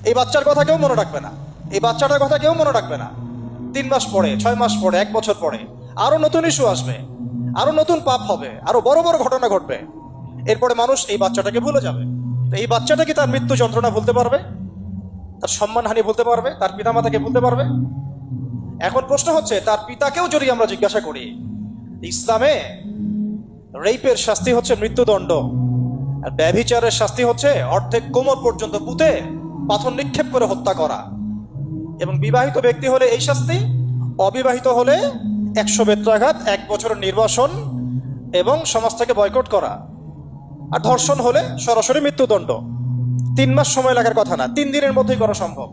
এই বাচ্চার কথা কেউ মনে রাখবে না, এই বাচ্চাটার কথা কেউ মনে রাখবে না। 3 মাস পরে, 6 মাস পরে, 1 বছর পরে আরো নতুন ইস্যু আসবে, আরো নতুন পাপ হবে, আরো বড় বড় ঘটনা ঘটবে। এরপরে মানুষ এই বাচ্চাটাকে ভুলে যাবে। তো এই বাচ্চাটা কি তার মৃত্যু যন্ত্রণা ভুলতে পারবে? তার সম্মানহানি ভুলতে পারবে? তার পিতামাতাকে ভুলতে পারবে? এখন প্রশ্ন হচ্ছে, তার পিতাকেও যদি আমরা জিজ্ঞাসা করি, ইসলামে রেপের শাস্তি হচ্ছে মৃত্যুদণ্ড, আর ব্যভিচারের শাস্তি হচ্ছে অর্ধেক কোমর পর্যন্ত পুঁতে পাথর নিক্ষেপ করে হত্যা করা। এবং বিবাহিত ব্যক্তি হলে এই শাস্তি, অবিবাহিত হলে 100 বেত্রাঘাত, 1 বছরের নির্বাসন এবং সমাজ থেকে বয়কট করা। আর ধর্ষণ হলে সরাসরি মৃত্যুদণ্ড। 3 মাস সময় লাগার কথা না, 3 দিনের মধ্যেই করা সম্ভব।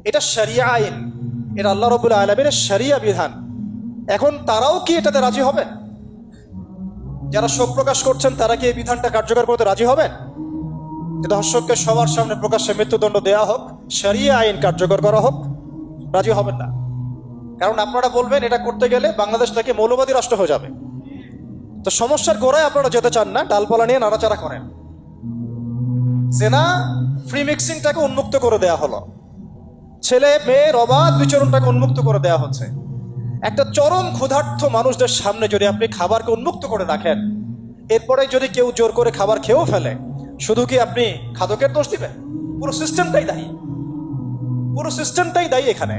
এটা শরিয়া আইন, এটা আল্লাহ রাব্বুল আলামিনের শরিয়া বিধান। এখন তারাও কি এটাতে রাজি হবেন? যারা শোক প্রকাশ করছেন তারা কি এই বিধানটা কার্যকর করতে রাজি হবেন? যে ধর্ষককে সবার সামনে প্রকাশ্যে মৃত্যুদণ্ড দেওয়া হোক, শরিয়া আইন কার্যকর করা হোক? রাজি হবেন না। কারণ আপনারা বলবেন এটা করতে গেলে বাংলাদেশ থেকে মৌলবাদী রাষ্ট্র হয়ে যাবে। তো সমস্যার গোড়ায় আপনারা যেতে চান না, ডালপালা নিয়ে নাড়াচাড়া করেন। জেনা ফ্রি মিক্সিংটাকে উন্মুক্ত করে দেয়া হলো, ছেলে মেয়ের অবাধ বিচরণটাকে উন্মুক্ত করে দেয়া হচ্ছে। একটা চরম ক্ষুধার্ত মানুষদের সামনে যদি আপনি খাবারকে উন্মুক্ত করে রাখেন, এরপরে যদি কেউ জোর করে খাবার খেয়েও ফেলে, শুধু কি আপনি খাদকের দোষ দিবেন? পুরো সিস্টেমটাই দায়ী, পুরো সিস্টেমটাই দায়ী। এখানে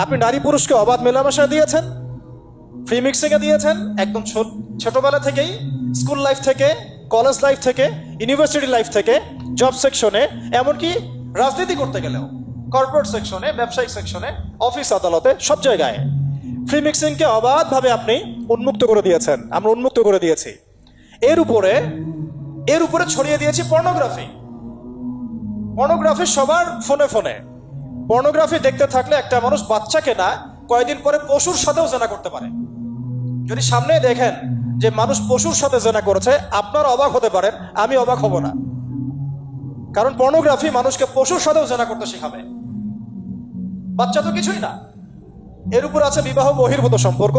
আপনি নারী পুরুষকে অবাধ মেলামেশা দিয়েছেন, ফ্রি মিক্সিং এ দিয়েছেন, একদম ছোটবেলা থেকেই, স্কুল লাইফ থেকে, কলেজ লাইফ থেকে, ইউনিভার্সিটি লাইফ থেকে, জব সেকশনে, এমনকি রাজনীতি করতে গেলেও কর্পোরেট সেকশনে, ব্যবসায়িক সেকশনে, অফিস আদালতে, সব জায়গায় ফ্রি মিক্সিংকে অবাধভাবে আপনি উন্মুক্ত করে দিয়েছেন, আমরা উন্মুক্ত করে দিয়েছি। এর উপরে ছড়িয়ে দিয়েছি পর্নোগ্রাফি। পর্নোগ্রাফি সবার ফোনে ফোনে। পর্নোগ্রাফি দেখতে থাকলে একটা মানুষ বাচ্চাকে না, কয়েকদিন পরে পশুর সাথেও জেনা করতে পারে। যদি সামনে দেখেন যে মানুষ পশুর সাথে জেনা করেছে, আপনারা অবাক হতে পারেন, আমি অবাক হব না। কারণ পর্নোগ্রাফি মানুষকে পশুর সাথেও জেনা করতে শেখাবে। বাচ্চা তো কিছুই না। এর উপর আছে বিবাহ বহির্ভূত সম্পর্ক,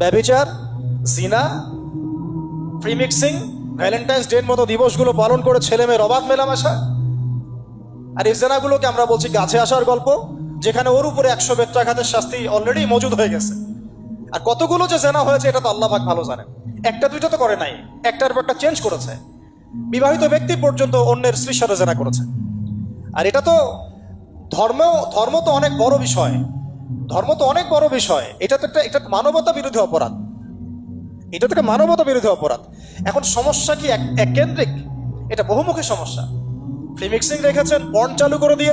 ব্যভিচার, জিনা, ফ্রি মিক্সিং, ভ্যালেন্টাইন্স ডের মতো দিবসগুলো পালন করে ছেলে মেয়ের অবাধ মেলামেশা। আর এই জেনাগুলোকে আমরা বলছি গাছে আসার গল্প, যেখানে ওর উপরে 100 বেত্রাঘাতের শাস্তি অলরেডি মজুদ হয়ে গেছে। আর কতগুলো যে জেনা হয়েছে এটা তো আল্লাহ পাক ভালো জানেন। একটা দুইটা তো করে নাই, একটার পর একটা চেঞ্জ করেছে। বিবাহিত ব্যক্তি পর্যন্ত অন্যের স্ত্রীর সাথে জেনা করেছে। আর এটা তো ধর্ম তো অনেক বড় বিষয়, ধর্ম তো অনেক বড় বিষয়। এটা তো একটা মানবতা বিরোধী অপরাধ, এটা তো একটা মানবতা বিরোধী অপরাধ। এখন সমস্যা কি এক কেন্দ্রিক? এটা বহুমুখী সমস্যা। ফ্রি মিক্সিং রেখেছেন, পর্ন চালু করে দিয়ে